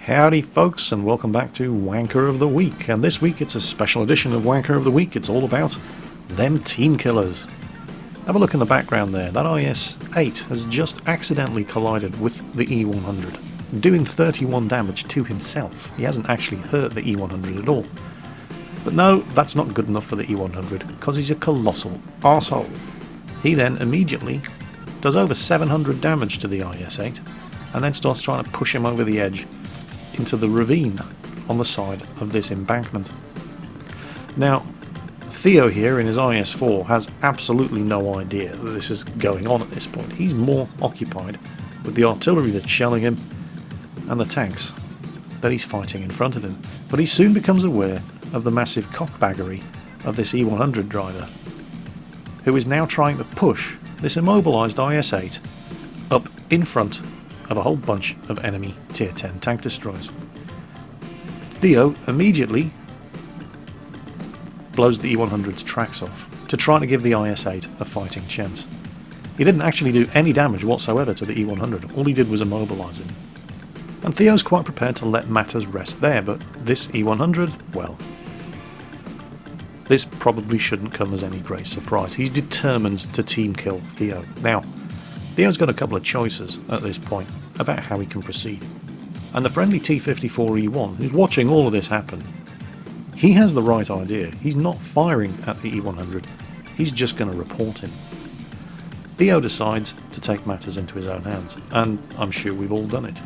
Howdy folks, and welcome back to Wanker of the Week. And this week it's a special edition of Wanker of the Week. It's all about them team killers. Have a look in the background there. That IS-8 has just accidentally collided with the E100, doing 31 damage to himself. He hasn't actually hurt the E100 at all. But no, that's not good enough for the E100, because he's a colossal arsehole. He then immediately does over 700 damage to the IS-8, and then starts trying to push him over the edge into the ravine on the side of this embankment. Now, Theo here in his IS-4 has absolutely no idea that this is going on at this point. He's more occupied with the artillery that's shelling him and the tanks that he's fighting in front of him. But he soon becomes aware of the massive cockbaggery of this E100 driver, who is now trying to push this immobilised IS-8 up in front of a whole bunch of enemy tier 10 tank destroyers. Theo immediately blows the E100's tracks off to try to give the IS-8 a fighting chance. He didn't actually do any damage whatsoever to the E100, all he did was immobilise him. And Theo's quite prepared to let matters rest there, but this E100, well, this probably shouldn't come as any great surprise. He's determined to team kill Theo. Now, Theo's got a couple of choices at this point about how he can proceed. And the friendly T-54E1, who's watching all of this happen, he has the right idea. He's not firing at the E100, he's just going to report him. Theo decides to take matters into his own hands, and I'm sure we've all done it.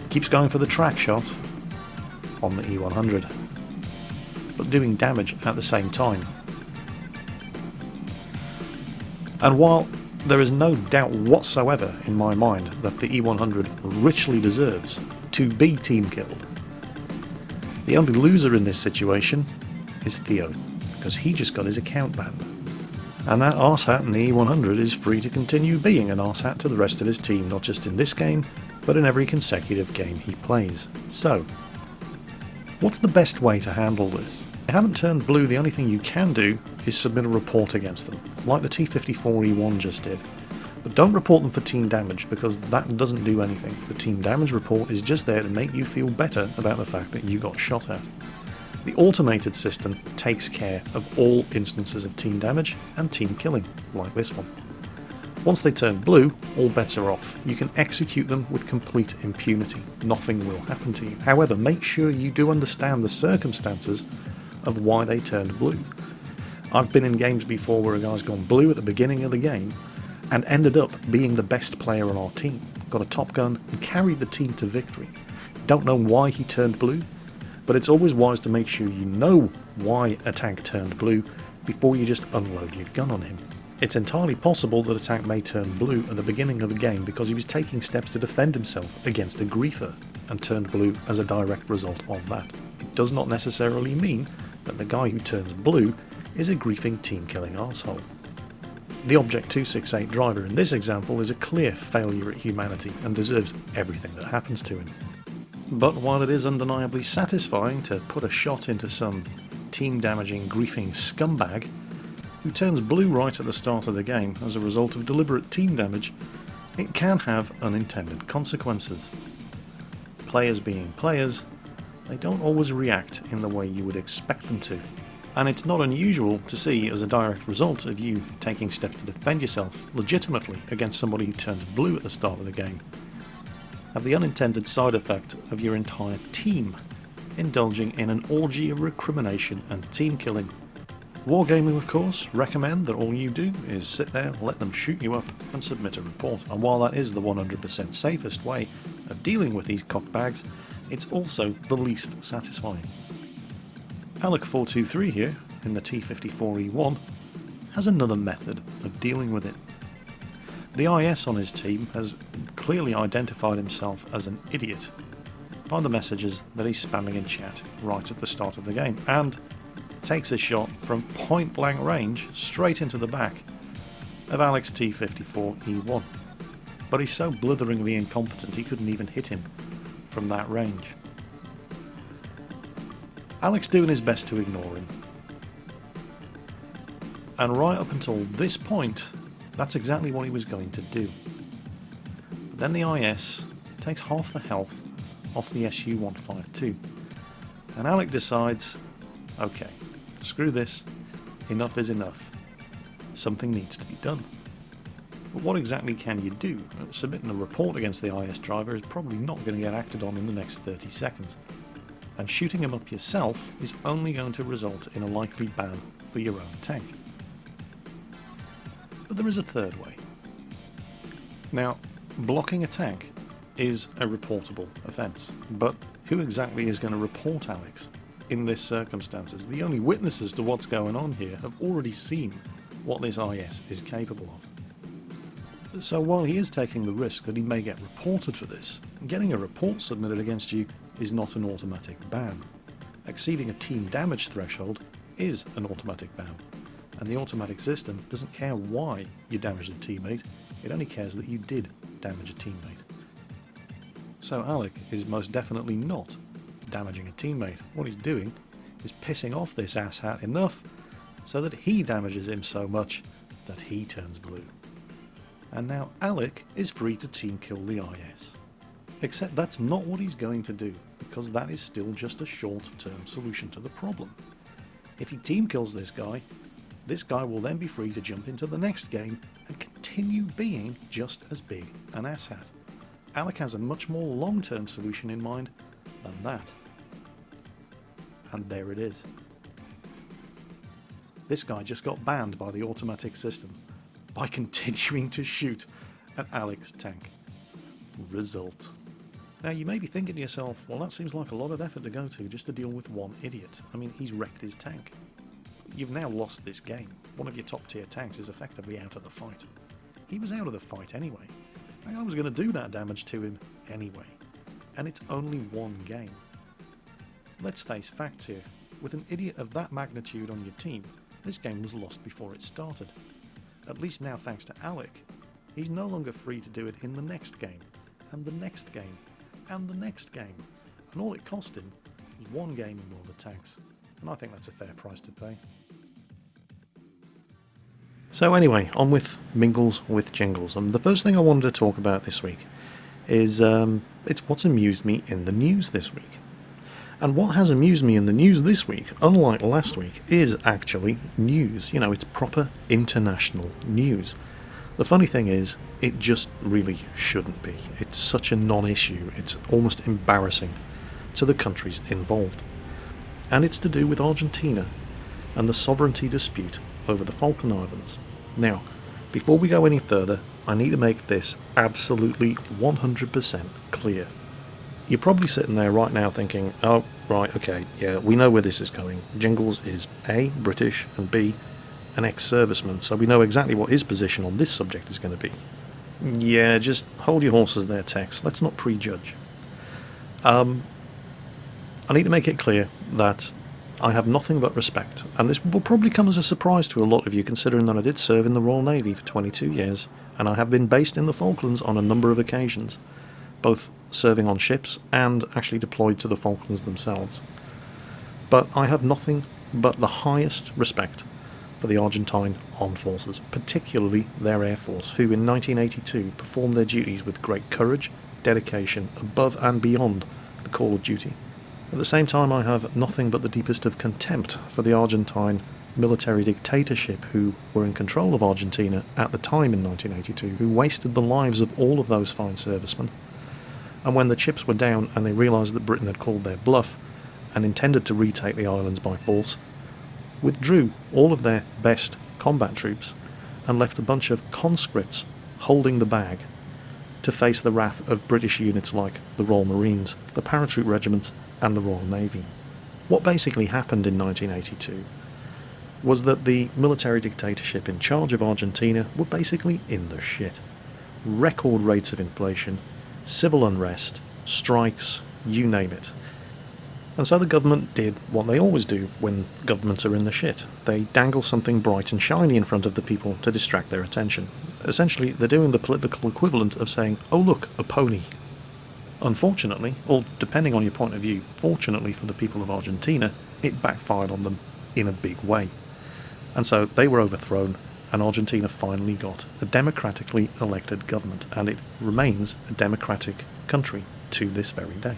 Keeps going for the track shot on the E100, but doing damage at the same time. And while there is no doubt whatsoever in my mind that the E100 richly deserves to be team killed, the only loser in this situation is Theo, because he just got his account banned. And that arsehat in the E100 is free to continue being an arsehat to the rest of his team, not just in this game, but in every consecutive game he plays. So, what's the best way to handle this? If they haven't turned blue, the only thing you can do is submit a report against them, like the T-54E1 just did. But don't report them for team damage, because that doesn't do anything. The team damage report is just there to make you feel better about the fact that you got shot at. The automated system takes care of all instances of team damage and team killing, like this one. Once they turn blue, all bets are off. You can execute them with complete impunity. Nothing will happen to you. However, make sure you do understand the circumstances of why they turned blue. I've been in games before where a guy's gone blue at the beginning of the game and ended up being the best player on our team. Got a top gun and carried the team to victory. Don't know why he turned blue, but it's always wise to make sure you know why a tank turned blue before you just unload your gun on him. It's entirely possible that a tank may turn blue at the beginning of a game because he was taking steps to defend himself against a griefer and turned blue as a direct result of that. It does not necessarily mean that the guy who turns blue is a griefing team-killing arsehole. The Object 268 driver in this example is a clear failure at humanity and deserves everything that happens to him. But while it is undeniably satisfying to put a shot into some team-damaging, griefing scumbag who turns blue right at the start of the game as a result of deliberate team damage, it can have unintended consequences. Players being players, they don't always react in the way you would expect them to. And it's not unusual to see, as a direct result of you taking steps to defend yourself legitimately against somebody who turns blue at the start of the game, have the unintended side effect of your entire team indulging in an orgy of recrimination and team killing. Wargaming, of course, recommend that all you do is sit there, let them shoot you up and submit a report. And while that is the 100% safest way of dealing with these cockbags, it's also the least satisfying. Alec423 here, in the T-54E1, has another method of dealing with it. The IS on his team has clearly identified himself as an idiot by the messages that he's spamming in chat right at the start of the game, and takes a shot from point blank range straight into the back of Alec's T-54E1. But he's so blitheringly incompetent he couldn't even hit him from that range. Alec's doing his best to ignore him. And right up until this point, that's exactly what he was going to do. Then the IS takes half the health off the Su-152. And Alec decides, okay, screw this, enough is enough. Something needs to be done. But what exactly can you do? Submitting a report against the IS driver is probably not going to get acted on in the next 30 seconds. And shooting him up yourself is only going to result in a likely ban for your own tank. But there is a third way. Now, blocking a tank is a reportable offence, but who exactly is going to report Alex in this circumstances? The only witnesses to what's going on here have already seen what this IS is capable of. So while he is taking the risk that he may get reported for this, getting a report submitted against you is not an automatic ban. Exceeding a team damage threshold is an automatic ban, and the automatic system doesn't care why you damaged a teammate, it only cares that you did damage a teammate. So Alec is most definitely not damaging a teammate. What he's doing is pissing off this asshat enough so that he damages him so much that he turns blue. And now Alec is free to team kill the IS. Except that's not what he's going to do, because that is still just a short-term solution to the problem. If he team kills this guy will then be free to jump into the next game and continue being just as big an asshat. Alec has a much more long-term solution in mind than that. And there it is. This guy just got banned by the automatic system by continuing to shoot at Alec's tank. Result. Now you may be thinking to yourself, well, that seems like a lot of effort to go to just to deal with one idiot. I mean, he's wrecked his tank. You've now lost this game. One of your top tier tanks is effectively out of the fight. He was out of the fight anyway. I was going to do that damage to him anyway. And it's only one game. Let's face facts here. With an idiot of that magnitude on your team, this game was lost before it started. At least now, thanks to Alec, he's no longer free to do it in the next game, and the next game, and the next game. And all it cost him was one game in World of Tanks. And I think that's a fair price to pay. So anyway, on with Mingles with Jingles. The first thing I wanted to talk about this week is it's what's amused me in the news this week. And what has amused me in the news this week, unlike last week, is actually news. You know, it's proper international news. The funny thing is, it just really shouldn't be. It's such a non-issue, it's almost embarrassing to the countries involved. And it's to do with Argentina and the sovereignty dispute over the Falkland Islands. Now, before we go any further, I need to make this absolutely 100% clear. You're probably sitting there right now thinking, oh, right, okay, yeah, we know where this is going. Jingles is A, British, and B, an ex-serviceman, so we know exactly what his position on this subject is going to be. Yeah, just hold your horses there, Tex. Let's not prejudge. I need to make it clear that I have nothing but respect, and this will probably come as a surprise to a lot of you, considering that I did serve in the Royal Navy for 22 years, and I have been based in the Falklands on a number of occasions, both serving on ships and actually deployed to the Falklands themselves. But I have nothing but the highest respect for the Argentine armed forces, particularly their Air Force, who in 1982 performed their duties with great courage, dedication, above and beyond the call of duty. At the same time, I have nothing but the deepest of contempt for the Argentine military dictatorship who were in control of Argentina at the time in 1982, who wasted the lives of all of those fine servicemen. And when the chips were down and they realised that Britain had called their bluff and intended to retake the islands by force, withdrew all of their best combat troops and left a bunch of conscripts holding the bag to face the wrath of British units like the Royal Marines, the Paratroop Regiment and the Royal Navy. What basically happened in 1982 was that the military dictatorship in charge of Argentina were basically in the shit. Record rates of inflation, civil unrest, strikes, you name it. And so the government did what they always do when governments are in the shit. They dangle something bright and shiny in front of the people to distract their attention. Essentially, they're doing the political equivalent of saying, oh look, a pony. Unfortunately, or depending on your point of view, fortunately for the people of Argentina, it backfired on them in a big way. And so they were overthrown, and Argentina finally got a democratically elected government, and it remains a democratic country to this very day.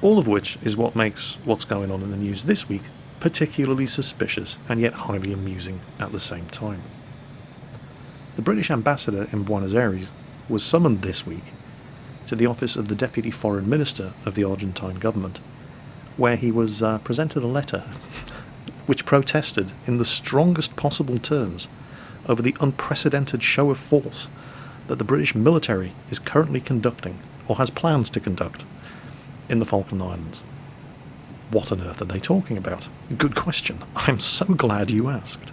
All of which is what makes what's going on in the news this week particularly suspicious and yet highly amusing at the same time. The British ambassador in Buenos Aires was summoned this week to the office of the Deputy Foreign Minister of the Argentine government, where he was presented a letter which protested in the strongest possible terms over the unprecedented show of force that the British military is currently conducting, or has plans to conduct, in the Falkland Islands. What on earth are they talking about? Good question. I'm so glad you asked.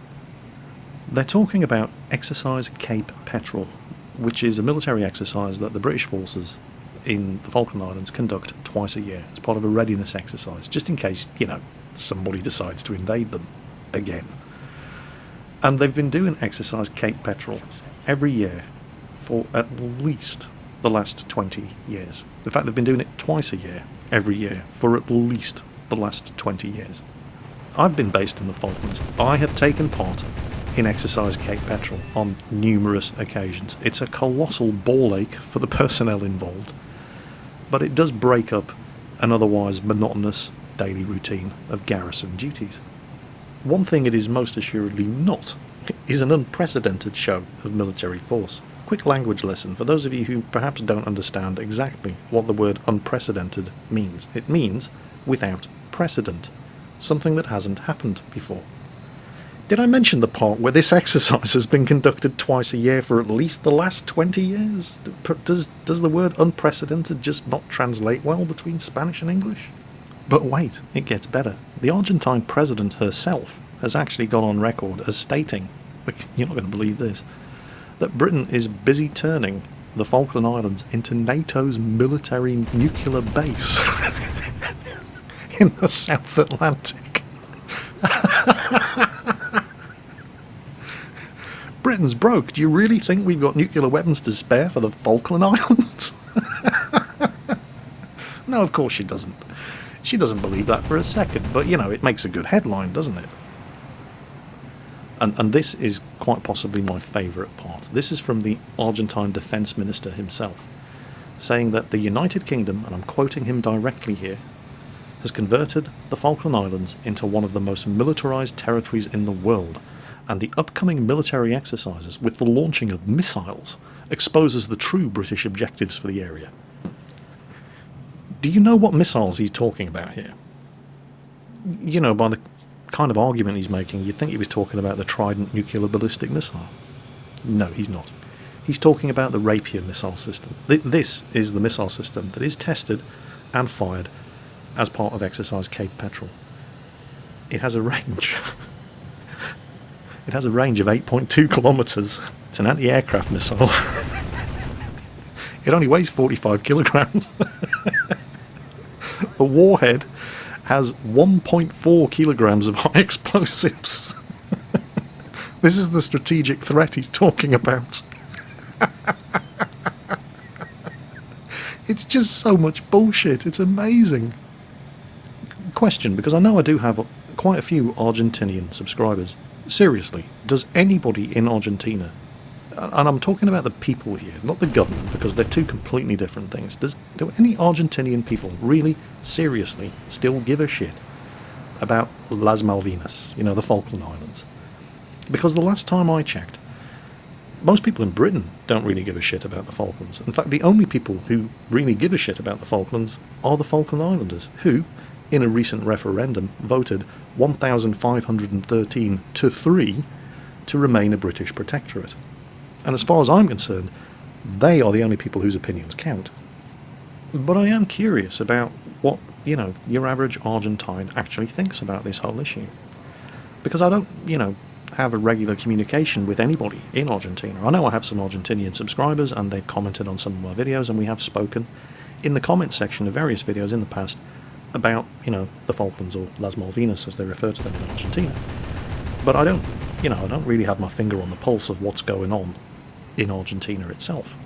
They're talking about Exercise Cape Petrel, which is a military exercise that the British forces in the Falkland Islands conduct twice a year as part of a readiness exercise, just in case, somebody decides to invade them again. And they've been doing Exercise Cape Petrel every year for at least the last 20 years. In fact, they've been doing it twice a year, every year, for at least the last 20 years. I've been based in the Falklands. I have taken part in Exercise Cape Petrel on numerous occasions. It's a colossal ball ache for the personnel involved, but it does break up an otherwise monotonous daily routine of garrison duties. One thing it is most assuredly not is an unprecedented show of military force. Quick language lesson for those of you who perhaps don't understand exactly what the word unprecedented means. It means without precedent, something that hasn't happened before. Did I mention the part where this exercise has been conducted twice a year for at least the last 20 years? Does the word unprecedented just not translate well between Spanish and English? But wait, it gets better. The Argentine president herself has actually gone on record as stating, you're not going to believe this, that Britain is busy turning the Falkland Islands into NATO's military nuclear base in the South Atlantic. Britain's broke. Do you really think we've got nuclear weapons to spare for the Falkland Islands? No, of course she doesn't. She doesn't believe that for a second, but it makes a good headline, doesn't it? And this is quite possibly my favourite part. This is from the Argentine Defence Minister himself, saying that the United Kingdom, and I'm quoting him directly here, has converted the Falkland Islands into one of the most militarised territories in the world, and the upcoming military exercises with the launching of missiles exposes the true British objectives for the area. Do you know what missiles he's talking about here? By the kind of argument he's making, you'd think he was talking about the Trident nuclear ballistic missile. No, he's not. He's talking about the Rapier missile system. This is the missile system that is tested and fired as part of Exercise Cape Petrel. It has a range. It has a range of 8.2 kilometres. It's an anti-aircraft missile. It only weighs 45 kilograms. The warhead has 1.4 kilograms of high explosives. This is the strategic threat he's talking about. It's just so much bullshit. It's amazing. Question, because I know I do have quite a few Argentinian subscribers. Seriously, does anybody in Argentina, and I'm talking about the people here, not the government, because they're two completely different things, do any Argentinian people really, seriously, still give a shit about Las Malvinas, the Falkland Islands? Because the last time I checked, most people in Britain don't really give a shit about the Falklands. In fact, the only people who really give a shit about the Falklands are the Falkland Islanders, who, in a recent referendum, voted 1,513 to 3 to remain a British protectorate. And as far as I'm concerned, they are the only people whose opinions count. But I am curious about what, your average Argentine actually thinks about this whole issue. Because I don't, have a regular communication with anybody in Argentina. I know I have some Argentinian subscribers, and they've commented on some of my videos, and we have spoken in the comment section of various videos in the past about, the Falklands, or Las Malvinas as they refer to them in Argentina. But I don't really have my finger on the pulse of what's going on in Argentina itself.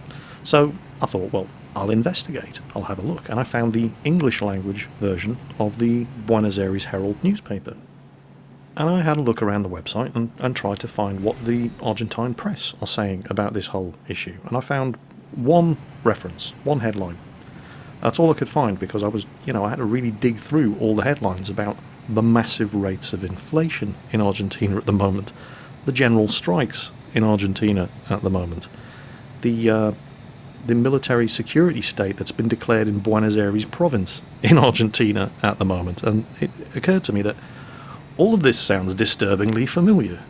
So I thought, well, I'll investigate, I'll have a look, and I found the English language version of the Buenos Aires Herald newspaper. And I had a look around the website and tried to find what the Argentine press are saying about this whole issue. And I found one reference, one headline. That's all I could find, because I had to really dig through all the headlines about the massive rates of inflation in Argentina at the moment, the general strikes in Argentina at the moment, the military security state that's been declared in Buenos Aires province in Argentina at the moment. And it occurred to me that all of this sounds disturbingly familiar.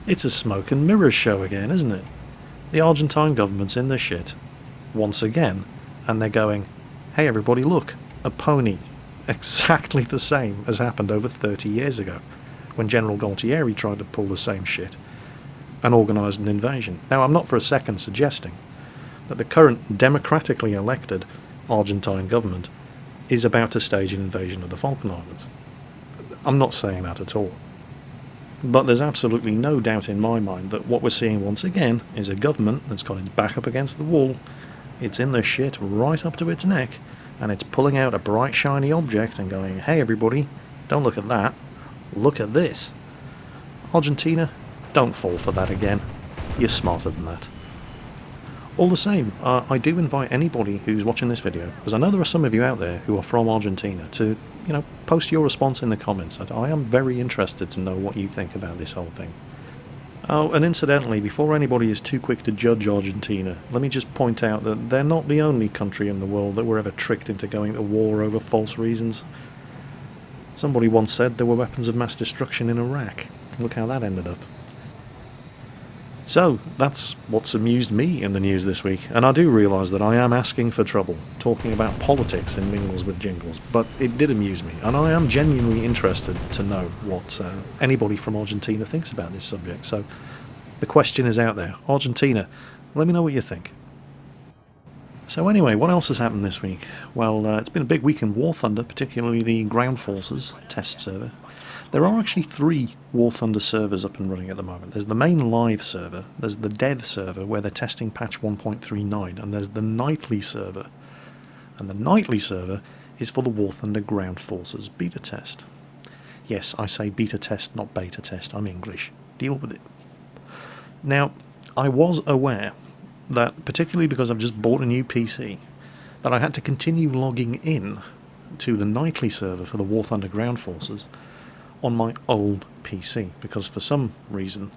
It's a smoke and mirrors show again, isn't it? The Argentine government's in their shit once again, and they're going, hey everybody, look, a pony. Exactly the same as happened over 30 years ago, when General Galtieri tried to pull the same shit and organise an invasion. Now, I'm not for a second suggesting that the current democratically elected Argentine government is about to stage an invasion of the Falkland Islands. I'm not saying that at all. But there's absolutely no doubt in my mind that what we're seeing once again is a government that's got its back up against the wall, it's in the shit right up to its neck, and it's pulling out a bright shiny object and going, hey everybody, don't look at that, look at this. Argentina, don't fall for that again. You're smarter than that. All the same, I do invite anybody who's watching this video, because I know there are some of you out there who are from Argentina, to post your response in the comments. I am very interested to know what you think about this whole thing. Oh, and incidentally, before anybody is too quick to judge Argentina, let me just point out that they're not the only country in the world that were ever tricked into going to war over false reasons. Somebody once said there were weapons of mass destruction in Iraq. Look how that ended up. So, that's what's amused me in the news this week, and I do realise that I am asking for trouble, talking about politics in Mingles with Jingles, but it did amuse me, and I am genuinely interested to know what anybody from Argentina thinks about this subject. So, the question is out there. Argentina, let me know what you think. So anyway, what else has happened this week? Well, it's been a big week in War Thunder, particularly the Ground Forces test server. There are actually 3 War Thunder servers up and running at the moment. There's the main live server, there's the dev server where they're testing patch 1.39, and there's the nightly server. And the nightly server is for the War Thunder Ground Forces beta test. Yes, I say beta test, not beta test. I'm English. Deal with it. Now, I was aware that, particularly because I've just bought a new PC, that I had to continue logging in to the nightly server for the War Thunder Ground Forces on my old PC, because for some reason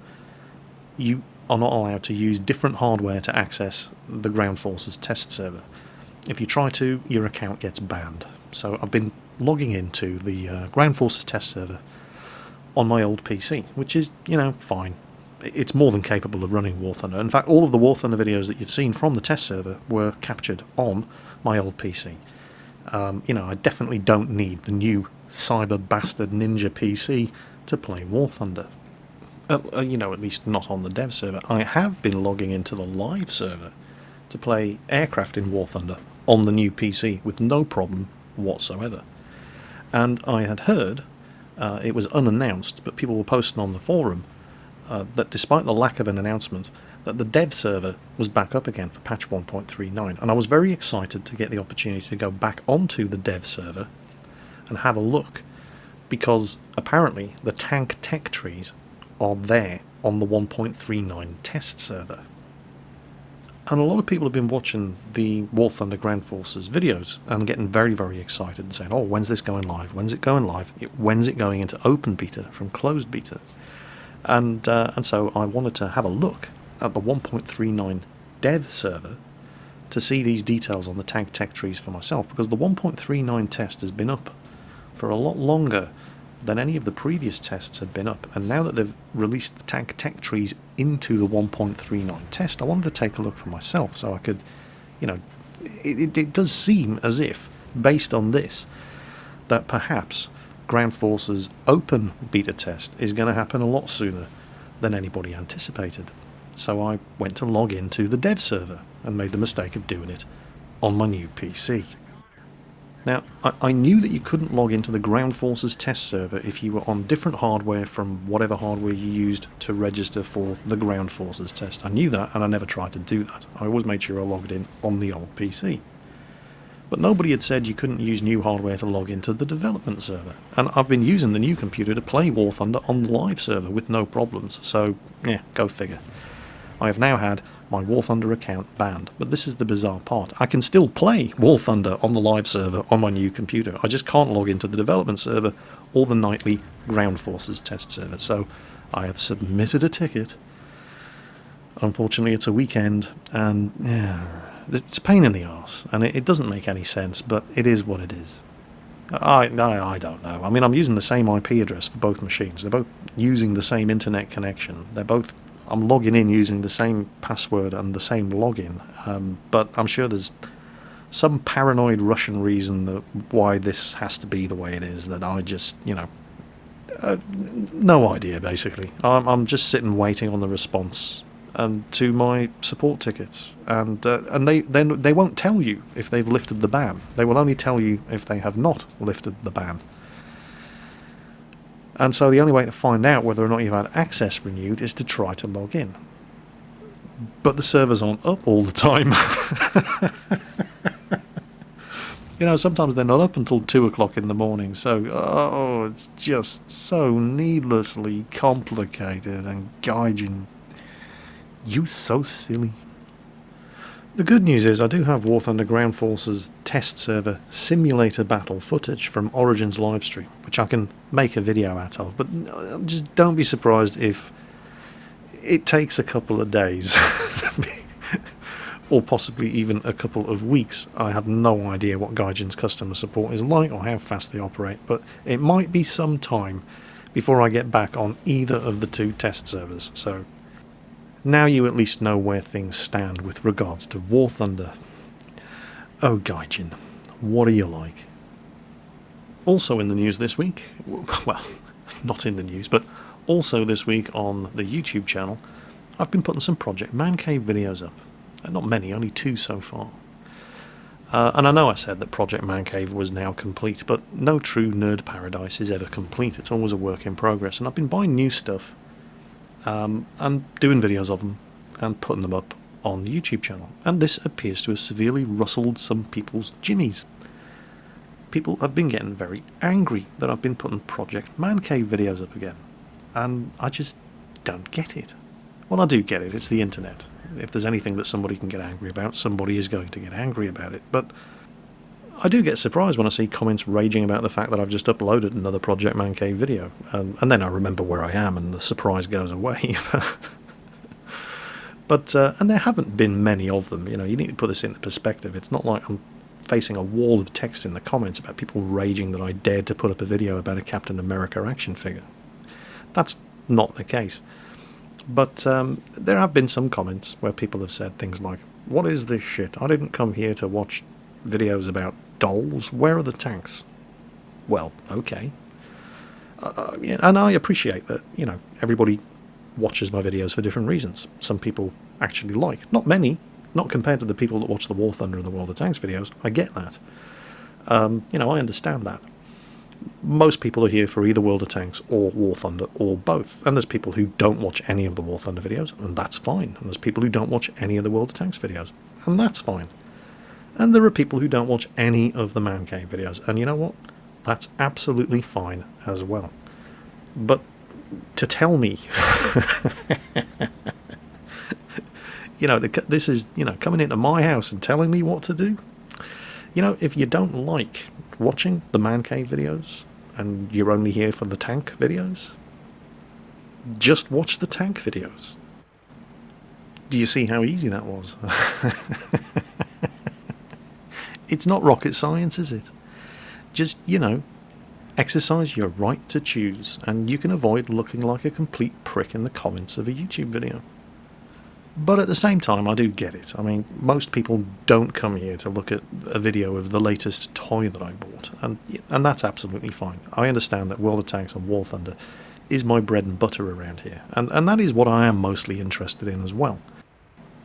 you are not allowed to use different hardware to access the Ground Forces test server. If you try to, your account gets banned. So I've been logging into the Ground Forces test server on my old PC, which is, fine. It's more than capable of running War Thunder. In fact, all of the War Thunder videos that you've seen from the test server were captured on my old PC. I definitely don't need the new cyber bastard ninja PC to play War Thunder. At least not on the dev server. I have been logging into the live server to play aircraft in War Thunder on the new PC with no problem whatsoever. And I had heard, it was unannounced, but people were posting on the forum, that despite the lack of an announcement, that the dev server was back up again for patch 1.39, and I was very excited to get the opportunity to go back onto the dev server and have a look, because apparently the tank tech trees are there on the 1.39 test server. And a lot of people have been watching the War Thunder Ground Forces videos and getting very, very excited and saying, oh, when's this going live? When's it going live? When's it going into open beta from closed beta? And so I wanted to have a look at the 1.39 dev server to see these details on the tank tech trees for myself, because the 1.39 test has been up for a lot longer than any of the previous tests had been up, and now that they've released the tank tech trees into the 1.39 test, I wanted to take a look for myself so I could, it does seem as if, based on this, that perhaps Ground Forces open beta test is going to happen a lot sooner than anybody anticipated. So I went to log into the dev server and made the mistake of doing it on my new PC. Now, I knew that you couldn't log into the Ground Forces test server if you were on different hardware from whatever hardware you used to register for the Ground Forces test. I knew that, and I never tried to do that. I always made sure I logged in on the old PC. but nobody had said you couldn't use new hardware to log into the development server. And I've been using the new computer to play War Thunder on the live server with no problems, so yeah, go figure. I have now had my War Thunder account banned, but this is the bizarre part. I can still play War Thunder on the live server on my new computer. I just can't log into the development server or the nightly Ground Forces test server, so I have submitted a ticket. Unfortunately, it's a weekend, and yeah, it's a pain in the arse, and it doesn't make any sense, but it is what it is. I don't know. I mean, I'm using the same IP address for both machines. They're both using the same internet connection. I'm logging in using the same password and the same login, but I'm sure there's some paranoid Russian reason why this has to be the way it is, that I just, no idea, basically. I'm just sitting waiting on the response to my support tickets, and they won't tell you if they've lifted the ban. They will only tell you if they have not lifted the ban. And so the only way to find out whether or not you've had access renewed is to try to log in. But the servers aren't up all the time. Sometimes they're not up until 2 o'clock in the morning, so it's just so needlessly complicated and gaijin. You so silly. The good news is I do have War Thunder Ground Forces test server simulator battle footage from Origin's livestream, which I can make a video out of, but just don't be surprised if it takes a couple of days or possibly even a couple of weeks. I have no idea what Gaijin's customer support is like or how fast they operate, but it might be some time before I get back on either of the two test servers, so now you at least know where things stand with regards to War Thunder. Oh, Gaijin, what are you like? Also in the news this week, well, not in the news, but also this week on the YouTube channel, I've been putting some Project Man Cave videos up. Not many, only 2 so far. And I know I said that Project Man Cave was now complete, but no true nerd paradise is ever complete. It's always a work in progress, and I've been buying new stuff and doing videos of them and putting them up on the YouTube channel. And this appears to have severely rustled some people's jimmies. People have been getting very angry that I've been putting Project Man Cave videos up again, and I just don't get it. Well, I do get it, it's the internet. If there's anything that somebody can get angry about, somebody is going to get angry about it. But I do get surprised when I see comments raging about the fact that I've just uploaded another Project Man Cave video, and then I remember where I am and the surprise goes away. But and there haven't been many of them. You need to put this into perspective. It's not like I'm facing a wall of text in the comments about people raging that I dared to put up a video about a Captain America action figure. That's not the case. But there have been some comments where people have said things like, "What is this shit? I didn't come here to watch videos about dolls. Where are the tanks?" Well, okay. And I appreciate that, everybody watches my videos for different reasons. Some people actually like. Not many. Not compared to the people that watch the War Thunder and the World of Tanks videos. I get that. I understand that. Most people are here for either World of Tanks or War Thunder or both. And there's people who don't watch any of the War Thunder videos, and that's fine. And there's people who don't watch any of the World of Tanks videos, and that's fine. And there are people who don't watch any of the Man Cave videos, and you know what? That's absolutely fine as well. But to tell me, this is, coming into my house and telling me what to do. If you don't like watching the Man Cave videos and you're only here for the tank videos, just watch the tank videos. Do you see how easy that was? It's not rocket science, is it? Just, exercise your right to choose, and you can avoid looking like a complete prick in the comments of a YouTube video. But at the same time, I do get it. I mean, most people don't come here to look at a video of the latest toy that I bought, and that's absolutely fine. I understand that World of Tanks and War Thunder is my bread and butter around here, and that is what I am mostly interested in as well.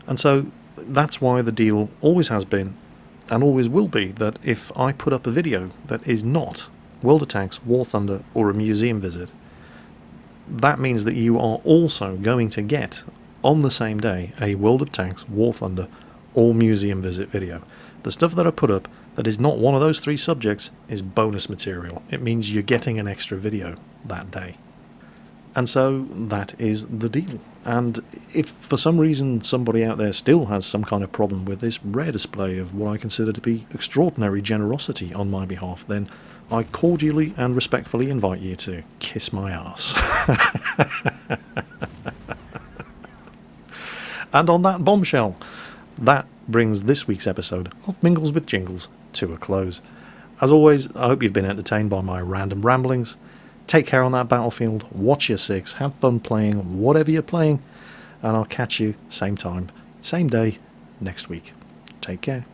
And so that's why the deal always has been, and always will be, that if I put up a video that is not World of Tanks, War Thunder, or a museum visit, that means that you are also going to get, on the same day, a World of Tanks, War Thunder, or museum visit video. The stuff that I put up, that is not one of those three subjects is bonus material. It means you're getting an extra video that day. And so that is the deal. And if for some reason somebody out there still has some kind of problem with this rare display of what I consider to be extraordinary generosity on my behalf, then I cordially and respectfully invite you to kiss my arse. And on that bombshell, that brings this week's episode of Mingles with Jingles to a close. As always, I hope you've been entertained by my random ramblings. Take care on that battlefield, watch your six, have fun playing whatever you're playing, and I'll catch you same time, same day, next week. Take care.